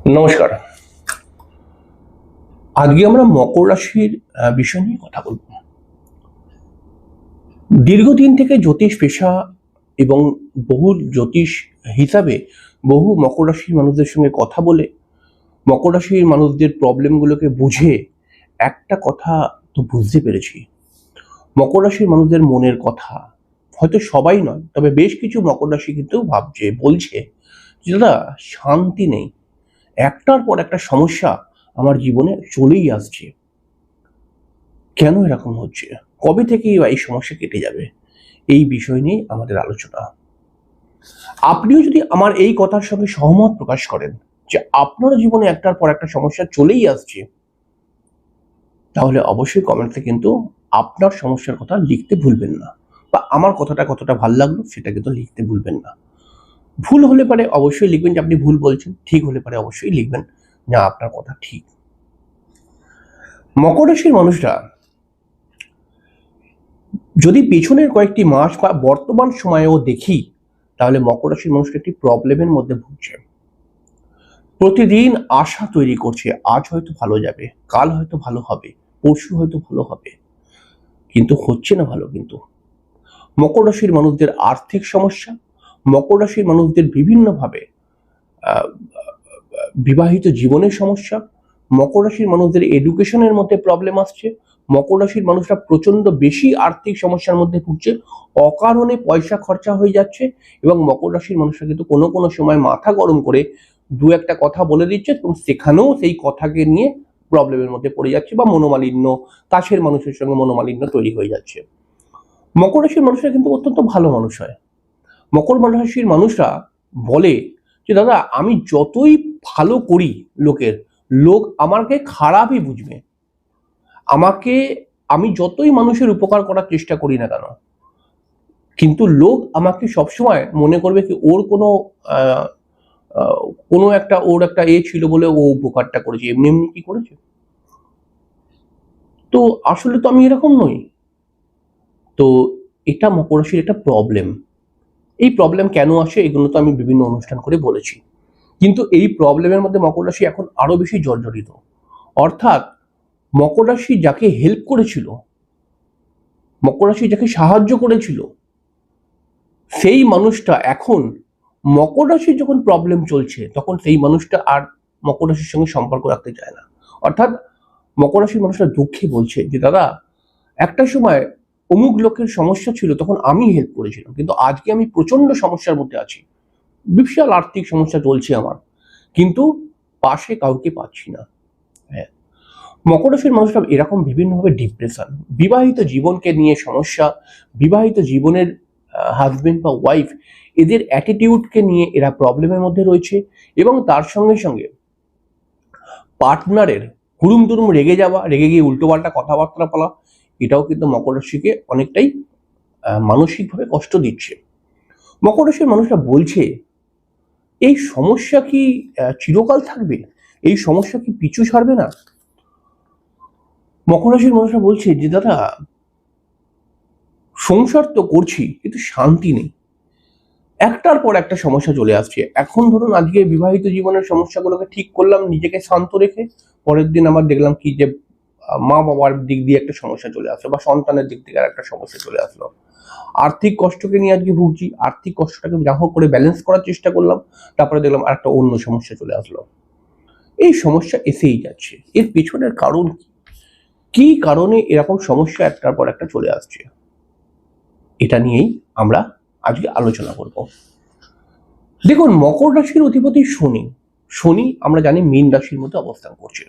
নমস্কার। আজকে আমরা মকর রাশির বিষয় নিয়ে কথা বলব। দীর্ঘদিন থেকে জ্যোতিষ পেশা এবং বহু জ্যোতিষ হিসাবে বহু মকর রাশির মানুষদের সঙ্গে কথা বলে মকর রাশির মানুষদের প্রবলেমগুলোকে বুঝে একটা কথা তো বুঝতে পেরেছি, মকর রাশির মানুষদের মনের কথা হয়তো সবাই নয়, তবে বেশ কিছু মকর রাশি কিন্তু বলছে যে দাদা শান্তি নেই, একটার পর একটা সমস্যা আমার জীবনে চলেই আসছে। কেন এরকম হচ্ছে, কবে থেকে এই সমস্যা কেটে যাবে, এই বিষয় নিয়ে আমাদের আলোচনা। আপনিও যদি আমার এই কথার সঙ্গে সহমত প্রকাশ করেন যে আপনার জীবনে একটার পর একটা সমস্যা চলেই আসছে, তাহলে অবশ্যই কমেন্টে কিন্তু আপনার সমস্যার কথা লিখতে ভুলবেন না, বা আমার কথাটা কতটা ভালো লাগলো সেটা কিন্তু লিখতে ভুলবেন না। ভুল হলে পারে অবশ্যই লিখবেন যে আপনি ভুল বলছেন, ঠিক হলে পারে অবশ্যই লিখবেন না আপনার কথা ঠিক। মকর রাশির মানুষরা যদি পেছনের কয়েকটি মাস বা বর্তমান সময়েও দেখি, তাহলে মকর রাশির মানুষটা একটি প্রবলেমের মধ্যে ভুগছে। প্রতিদিন আশা তৈরি করছে, আজ হয়তো ভালো যাবে, কাল হয়তো ভালো হবে, পরশু হয়তো ভালো হবে, কিন্তু হচ্ছে না ভালো। কিন্তু মকর রাশির মানুষদের আর্থিক সমস্যা, মকর রাশির মানুষদের বিভিন্নভাবে বিবাহিত জীবনের সমস্যা, মকর রাশির মানুষদের এডুকেশনের মধ্যে প্রবলেম আসছে, মকর রাশির মানুষরা প্রচন্ড বেশি আর্থিক সমস্যার মধ্যে ভুগছে, অকারণে পয়সা খরচা হয়ে যাচ্ছে, এবং মকর রাশির মানুষরা কিন্তু কোনো কোনো সময় মাথা গরম করে দু একটা কথা বলে দিচ্ছে এবং সেখানেও সেই কথাকে নিয়ে প্রবলেমের মধ্যে পড়ে যাচ্ছে, বা মনোমালিন্য, কাছের মানুষের সঙ্গে মনোমালিন্য তৈরি হয়ে যাচ্ছে। মকর রাশির মানুষরা কিন্তু অত্যন্ত ভালো মানুষ হয়। মকর রাশির মানুষরা বলে যে দাদা আমি যতই ভালো করি লোক আমাকে খারাপই বুঝবে, আমি যতই মানুষের উপকার করার চেষ্টা করি না কেন, কিন্তু লোক আমাকে সবসময় মনে করবে কি ওর ওর একটা ছিল বলে ও উপকারটা করেছে, এমনি এমনি কি করেছে। তো আসলে তো আমি এরকম নই। তো এটা মকর রাশির একটা প্রবলেম। এই প্রবলেম কেন আসে এগুলো তো আমি বিভিন্ন অনুষ্ঠান করে বলেছি, কিন্তু এই প্রবলেমের মধ্যে মকর রাশি এখন আরো বেশি জর্জরিত। অর্থাৎ মকর রাশি যাকে হেল্প করেছিল, মকর রাশি যাকে সাহায্য করেছিল, সেই মানুষটা এখন মকর রাশির যখন প্রবলেম চলছে তখন সেই মানুষটা আর মকর রাশির সঙ্গে সম্পর্ক রাখতে চায় না। অর্থাৎ মকর রাশির মানুষরা দুঃখে বলছে যে দাদা একটা সময় অমুক লোকের সমস্যা ছিল তখন আমি হেল্প করেছিলাম, কিন্তু আজকে আমি প্রচন্ড সমস্যার মধ্যে আছি, বিশাল আর্থিক সমস্যা চলছে আমার, কিন্তু পাশে কাউকে পাচ্ছি না। হ্যাঁ, মকর রাশির মানুষরা এরকম বিভিন্নভাবে ডিপ্রেশন, বিবাহিত জীবনকে নিয়ে সমস্যা, বিবাহিত জীবনের হাজবেন্ড বা ওয়াইফ এদের অ্যাটিটিউডকে নিয়ে এরা প্রবলেমের মধ্যে রয়েছে, এবং তার সঙ্গে সঙ্গে পার্টনারের হুড়ুম তুরুম রেগে যাওয়া, রেগে গিয়ে উল্টোপাল্টা কথাবার্তা বলা, এটাও কিন্তু মকর রাশিকে অনেকটাই মানসিকভাবে কষ্ট দিচ্ছে। মকর রাশির মানুষরা বলছে এই সমস্যা কি চিরকাল থাকবে, এই সমস্যা কি পিছু ছাড়বে না। মকর রাশির মানুষরা বলছে যে দাদা সংসার তো করছি কিন্তু শান্তি নেই, একটার পর একটা সমস্যা চলে আসছে। এখন ধরুন আজকে বিবাহিত জীবনের সমস্যাগুলোকে ঠিক করলাম নিজেকে শান্ত রেখে, পরের দিন আবার দেখলাম কি যে মা বাবার দিক দিয়ে একটা সমস্যা চলে আসলো, বা সন্তানের দিক থেকে একটা সমস্যা চলে আসলো। আর্থিক কষ্টকে নিয়ে আজকে ভুগছি, আর্থিক কষ্টটাকে যা হোক করে ব্যালেন্স করার চেষ্টা করলাম, তারপরে দেখলাম আর একটা অন্য সমস্যা চলে আসলো। এই সমস্যা এসেই যাচ্ছে, এর পেছনের কারণ কি কারণে এরকম সমস্যা একটার পর একটা চলে আসছে, এটা নিয়েই আমরা আজকে আলোচনা করব। দেখুন, মকর রাশির অধিপতি শনি, শনি আমরা জানি মীন রাশির মধ্যে অবস্থান করছে।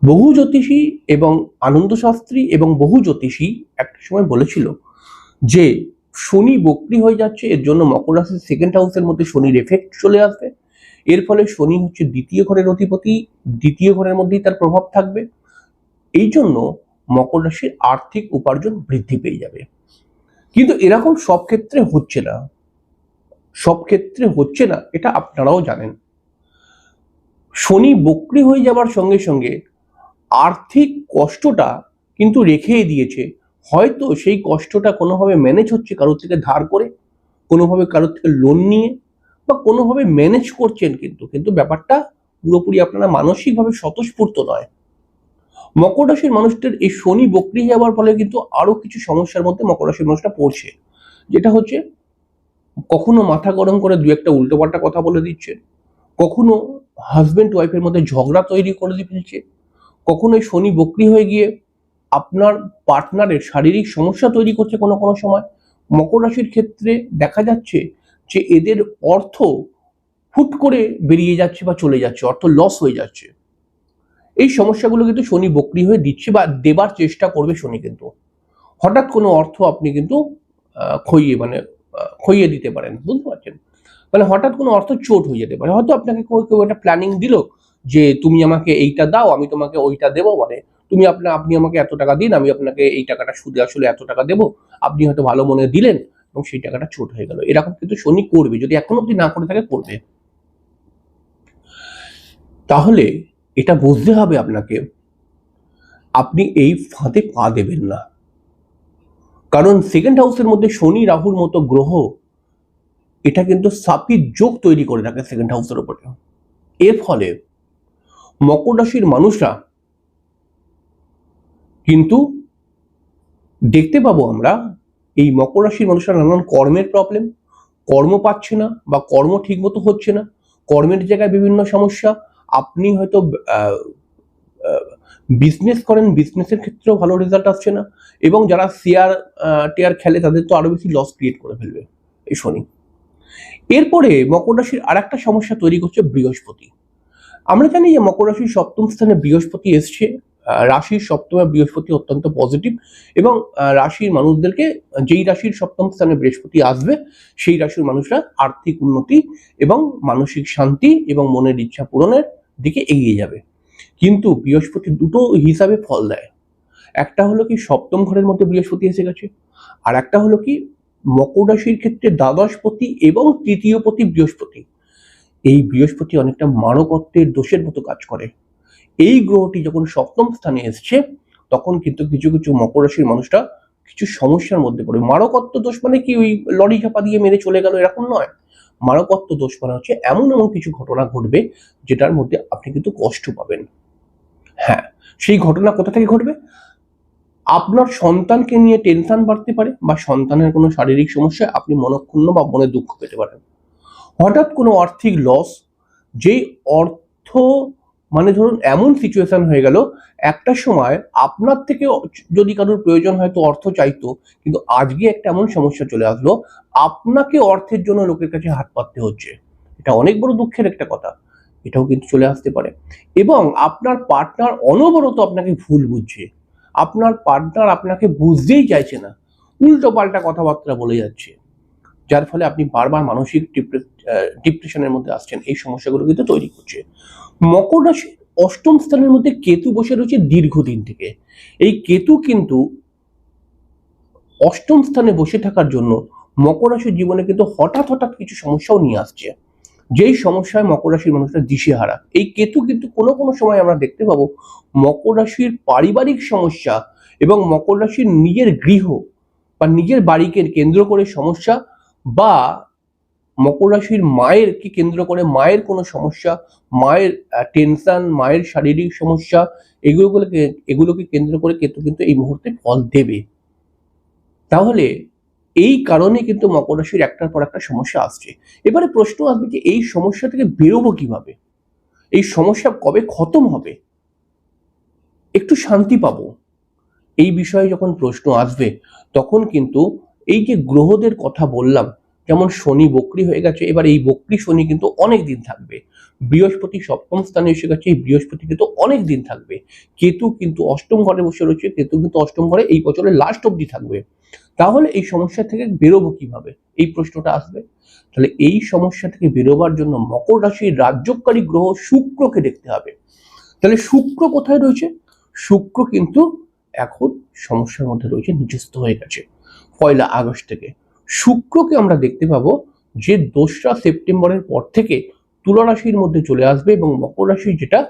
বহু জ্যোতিষী এবং আনন্দ শাস্ত্রী এবং বহু জ্যোতিষী একটা সময় বলেছিল যে শনি বক্রী হয়ে যাচ্ছে, এর জন্য মকর রাশির সেকেন্ড হাউসের মধ্যে শনির এফেক্ট চলে আসবে, এর ফলে শনি হচ্ছে দ্বিতীয় ঘরের অধিপতি, দ্বিতীয় ঘরের মধ্যেই তার প্রভাব থাকবে, এই জন্য মকর রাশির আর্থিক উপার্জন বৃদ্ধি পেয়ে যাবে। কিন্তু এরকম সব ক্ষেত্রে হচ্ছে না, সব ক্ষেত্রে হচ্ছে না, এটা আপনারাও জানেন। শনি বক্রী হয়ে যাবার সঙ্গে সঙ্গে আর্থিক কষ্টটা কিন্তু রেখেই দিয়েছে। হয়তো সেই কষ্টটা কোনোভাবে ম্যানেজ হচ্ছে কারোর থেকে ধার করে, কোনোভাবে কারোর থেকে লোন নিয়ে, বা কোনোভাবে ম্যানেজ করছেন, কিন্তু ব্যাপারটা পুরোপুরি আপনারা মানসিকভাবে স্বতঃস্ফূর্ত নয়। মকর রাশির মানুষদের এই শনি বক্রি যাওয়ার ফলে কিন্তু আরো কিছু সমস্যার মধ্যে মকর রাশির মানুষটা পড়ছে, যেটা হচ্ছে কখনো মাথা গরম করে দু একটা উল্টোপাল্টা কথা বলে দিচ্ছে, কখনো হাজবেন্ড ওয়াইফের মধ্যে ঝগড়া তৈরি করে ফেলছে, কখনো শনি বক্রি হয়ে গিয়ে আপনার পার্টনারের শারীরিক সমস্যা তৈরি করছে কোনো কোনো সময়। মকর রাশির ক্ষেত্রে দেখা যাচ্ছে যে এদের অর্থ হুট করে বেরিয়ে যাচ্ছে বা চলে যাচ্ছে, অর্থ লস হয়ে যাচ্ছে। এই সমস্যাগুলো কিন্তু শনি বক্রি হয়ে দিচ্ছে বা দেবার চেষ্টা করবে শনি। কিন্তু হঠাৎ কোনো অর্থ আপনি কিন্তু খইয়ে দিতে পারেন, বুঝতে পারছেন? মানে হঠাৎ কোনো অর্থ চোট হয়ে যেতে পারে। হয়তো আপনাকে কেউ একটা প্ল্যানিং দিল যে তুমি আমাকে এইটা দাও, আমি তোমাকে ওইটা দেবো, মানে আপনি আমাকে এত টাকা দিন, আমি আপনাকে এই টাকাটা সুদে আসলে এত টাকা দেবো, আপনি হয়তো ভালো মনে দিলেন এবং সেই টাকাটা চোট হয়ে গেল। এরকম কিন্তু শনি করবে, যদি এখন অব্দি না করে থাকে করবে। তাহলে এটা বুঝতে হবে আপনাকে, আপনি এই ফাঁদে পা দেবেন না। কারণ সেকেন্ড হাউসের মধ্যে শনি রাহুর মতো গ্রহ এটা কিন্তু সাপির যোগ তৈরি করে রাখে সেকেন্ড হাউসের উপরে। এর ফলে মকর রাশির মানুষরা কিন্তু দেখতে পাবো আমরা এই মকর রাশির মানুষরা নানান কর্মের প্রবলেম, কর্ম পাচ্ছে না বা কর্ম ঠিক মতো হচ্ছে না, কর্মের জায়গায় বিভিন্ন সমস্যা। আপনি হয়তো বিজনেস করেন, বিজনেসের ক্ষেত্রেও ভালো রেজাল্ট আসছে না, এবং যারা টেয়ার খেলে তাদের তো আরো বেশি লস ক্রিয়েট করে ফেলবে এই শনি। এরপরে মকর রাশির আর একটা সমস্যা তৈরি করছে বৃহস্পতি। আমরা জানি যে মকর রাশির সপ্তম স্থানে বৃহস্পতি এসছে। রাশির সপ্তমে বৃহস্পতি অত্যন্ত পজিটিভ, এবং রাশির মানুষদেরকে, যেই রাশির সপ্তম স্থানে বৃহস্পতি আসবে সেই রাশির মানুষরা আর্থিক উন্নতি এবং মানসিক শান্তি এবং মনের ইচ্ছা পূরণের দিকে এগিয়ে যাবে। কিন্তু বৃহস্পতি দুটো হিসাবে ফল দেয়। একটা হলো কি সপ্তম ঘরের মধ্যে বৃহস্পতি এসে গেছে, আর একটা হলো কি মকর রাশির ক্ষেত্রে দ্বাদশপতি এবং তৃতীয়পতি বৃহস্পতি। এই বৃহস্পতি অনেকটা মারকত্বের দোষের মতো কাজ করে। এই গ্রহটি যখন সপ্তম স্থানে এসছে তখন কিন্তু কিছু কিছু মকর রাশির মানুষরা কিছু সমস্যার মধ্যে পড়ে। মারকত্ব দোষ মানে কি ওই লরি চাপা দিয়ে মেরে চলে গেল এরকম নয়। মারকত্ব দোষ মানে হচ্ছে এমন এমন কিছু ঘটনা ঘটবে যেটার মধ্যে আপনি কিন্তু কষ্ট পাবেন। হ্যাঁ, সেই ঘটনা কোথা থেকে ঘটবে? আপনার সন্তানকে নিয়ে টেনশন বাড়তে পারে, বা সন্তানের কোনো শারীরিক সমস্যা আপনি মনক্ষুণ্ণ বা মনে দুঃখ পেতে পারেন। হঠাৎ কোনো আর্থিক লস, যেই অর্থ মানে ধরুন এমন সিচুয়েশন হয়ে গেল, একটা সময় আপনার থেকে যদি কারোর প্রয়োজন হয়তো অর্থ চাইতো, কিন্তু আজকে একটা এমন সমস্যা চলে আসলো আপনাকে অর্থের জন্য লোকের কাছে হাত পাততে হচ্ছে। এটা অনেক বড় দুঃখের একটা কথা, এটাও কিন্তু চলে আসতে পারে। এবং আপনার পার্টনার অনবরত আপনাকে ভুল বুঝছে, আপনার পার্টনার আপনাকে বুঝতেই চাইছে না, উল্টো পাল্টা কথাবার্তা বলে যাচ্ছে, যার ফলে আপনি বারবার মানসিক ডিপ্রেশনের মধ্যে আসছেন। এই সমস্যাগুলো কিন্তু তৈরি করছে। মকর রাশির অষ্টম স্থানের মধ্যে কেতু বসে রয়েছে দীর্ঘদিন থেকে। এই কেতু কিন্তু অষ্টম স্থানে বসে থাকার জন্য মকর রাশির জীবনে কিন্তু হঠাৎ হঠাৎ কিছু সমস্যাও নিয়ে আসছে, যেই সমস্যায় মকর রাশির মানুষরা দিশেহারা। এই কেতু কিন্তু কোনো কোনো সময় আমরা দেখতে পাবো মকর রাশির পারিবারিক সমস্যা এবং মকর রাশির নিজের গৃহ বা নিজের বাড়িকে কেন্দ্র করে সমস্যা, বা মকর রাশির মায়েরকে কেন্দ্র করে মায়ের কোনো সমস্যা, মায়ের টেনশন, মায়ের শারীরিক সমস্যা, এগুলোকে কেন্দ্র করে কেতু কিন্তু এই মুহূর্তে ফল দেবে। তাহলে এই কারণে কিন্তু মকর রাশির একটার পর একটা সমস্যা আসছে। এবারে প্রশ্ন আসবে যে এই সমস্যা থেকে বেরোবো কিভাবে, এই সমস্যা কবে খতম হবে, একটু শান্তি পাবো, এই বিষয়ে যখন প্রশ্ন আসবে তখন কিন্তু এই যে গ্রহদের কথা বললাম, যেমন শনি বক্রি হয়ে গেছে, এবার এই বক্রি শনি কিন্তু অনেক দিন থাকবে। বৃহস্পতি সপ্তম স্থানে এসে গেছে, এই বৃহস্পতি কিন্তু অনেক দিন থাকবে। কেতু কিন্তু অষ্টম ঘরে বসে রয়েছে, কেতু কিন্তু অষ্টম ঘরে এই বছরের লাস্ট অব্দি থাকবে। তাহলে এই সমস্যা থেকে বেরোবো কিভাবে, এই প্রশ্নটা আসবে। তাহলে এই সমস্যা থেকে বেরোবার জন্য মকর রাশির রাজ্যকারী গ্রহ শুক্রকে দেখতে হবে। তাহলে শুক্র কোথায় রয়েছে? শুক্র কিন্তু এখন সমস্যার মধ্যে রয়েছে, নিচস্থ হয়ে গেছে 1 আগস্ট থেকে। শুক্রকে আমরা দেখতে পাবো যে 2রা সেপ্টেম্বরের পর থেকে তুলা রাশির মধ্যে চলে আসবে, এবং মকর রাশির যেটা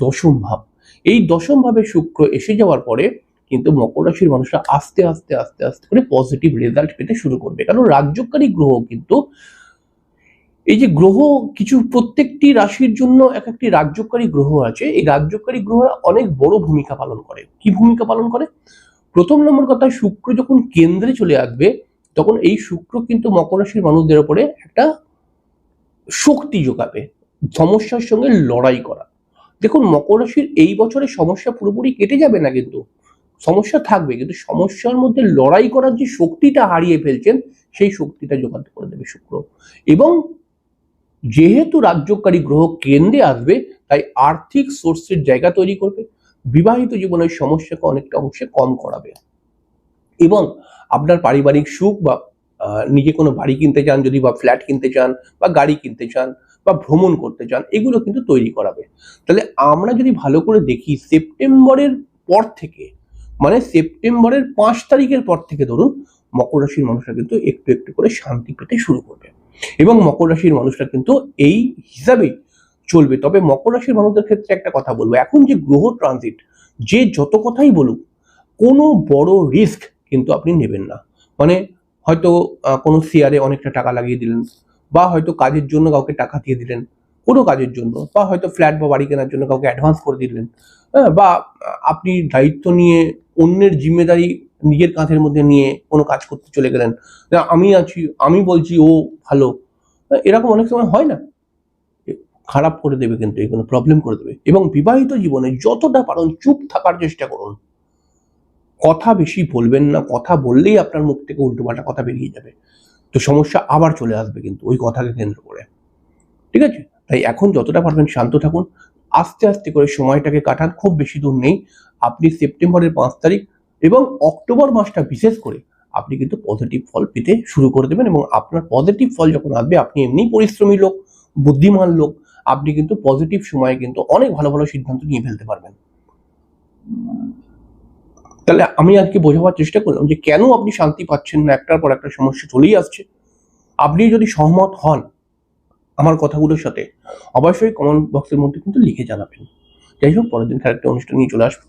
দশম ভাব, এই দশম ভাবে শুক্র এসে যাওয়ার পরে কিন্তু মকর রাশির মানুষরা আস্তে আস্তে আস্তে আস্তে করে পজিটিভ রেজাল্ট পেতে শুরু করবে। কারণ রাজ্যকারী গ্রহ কিন্তু এই যে গ্রহ কিছু প্রত্যেকটি রাশির জন্য এক একটি রাজ্যকারী গ্রহ আছে, এই রাজ্যকারী গ্রহ অনেক বড় ভূমিকা পালন করে। কি ভূমিকা পালন করে? প্রথম নম্বর কথা, শুক্র যখন কেন্দ্রে চলে আসবে তখন এই শুক্র কিন্তু মকর রাশির মানুষদের উপরে একটা শক্তি যোগাবে সমস্যার সঙ্গে লড়াই করা। দেখুন, মকর রাশির এই বছরের সমস্যা পুরোপুরি কেটে যাবে না, কিন্তু সমস্যা থাকবে, কিন্তু সমস্যার মধ্যে লড়াই করার যে শক্তিটা হারিয়ে ফেলছেন সেই শক্তিটা জোগাড় করে দেবে শুক্র। এবং যেহেতু রাজ্যকারী গ্রহ কেন্দ্রে আসবে তাই আর্থিক সোর্সের জায়গা তৈরি করবে, বিবাহিত জীবনের সমস্যাকে অনেকটা অংশে কম করাবে এবং আপনার পারিবারিক সুখ বা নিজে কোনো বাড়ি কিনতে চান যদি, বা ফ্ল্যাট কিনতে চান, বা গাড়ি কিনতে চান, বা ভ্রমণ করতে চান, এগুলো কিন্তু তৈরি করাবে। তাহলে আমরা যদি ভালো করে দেখি, সেপ্টেম্বরের পর থেকে, মানে সেপ্টেম্বরের 5 তারিখের পর থেকে ধরুন, মকর রাশির মানুষরা কিন্তু একটু একটু করে শান্তি পেতে শুরু করবে এবং মকর রাশির মানুষরা কিন্তু এই হিসাবেই চলবে। তবে মকর রাশির মানুষদের ক্ষেত্রে একটা কথা বলবো, এখন যে গ্রহ ট্রানজিট, যে যত কথাই বলুক, কোনো বড় রিস্ক কিন্তু আপনি নেবেন না। মানে হয়তো কোনো শেয়ারে অনেকটা টাকা লাগিয়ে দিলেন, বা হয়তো কাজের জন্য কাউকে টাকা দিয়ে দিলেন কোনো কাজের জন্য, বা হয়তো ফ্ল্যাট বা বাড়ি কেনার জন্য কাউকে অ্যাডভান্স করে দিলেন, হ্যাঁ, বা আপনি দায়িত্ব নিয়ে অন্যের জিম্মেদারি নিজের কাঁধের মধ্যে নিয়ে কোনো কাজ করতে চলে গেলেন, আমি আছি, আমি বলছি ও ভালো, এরকম অনেক সময় হয় না? খারাপ করে দেবে, কিন্তু এগুলো প্রবলেম করে দেবে। এবং বিবাহিত জীবনে যতটা পারেন চুপ থাকার চেষ্টা করুন, কথা বেশি বলবেন না, কথা বললেই আপনার মুখ থেকে উল্টোপাল্টা কথা বেরিয়ে যাবে, তো সমস্যা আবার চলে আসবে কিন্তু ওই কথাকে কেন্দ্র করে। ঠিক আছে? তাই এখন যতটা পারবেন শান্ত থাকুন, আস্তে আস্তে করে সময়টাকে কাটান, খুব বেশি দূর নেই। আপনি সেপ্টেম্বরের 5 তারিখ এবং অক্টোবর মাসটা বিশেষ করে আপনি কিন্তু পজিটিভ ফল পেতে শুরু করে দেবেন এবং আপনার পজিটিভ ফল যখন আসবে, আপনি এমনিই পরিশ্রমী লোক, বুদ্ধিমান লোক, আপনি কিন্তু পজিটিভ সময়ে কিন্তু অনেক ভালো ভালো সিদ্ধান্ত নিয়ে ফেলতে পারবেন। তাহলে আমি আজকে বোঝাবার চেষ্টা করলাম যে কেন আপনি শান্তি পাচ্ছেন না, একটার পর একটা সমস্যা চলেই আসছে। আপনি যদি সহমত হন আমার কথাগুলোর সাথে, অবশ্যই কমেন্ট বক্সের মধ্যে কিন্তু লিখে জানাবেন। যাই হোক, পরের দিন একটা অনুষ্ঠান নিয়ে চলে আসবো।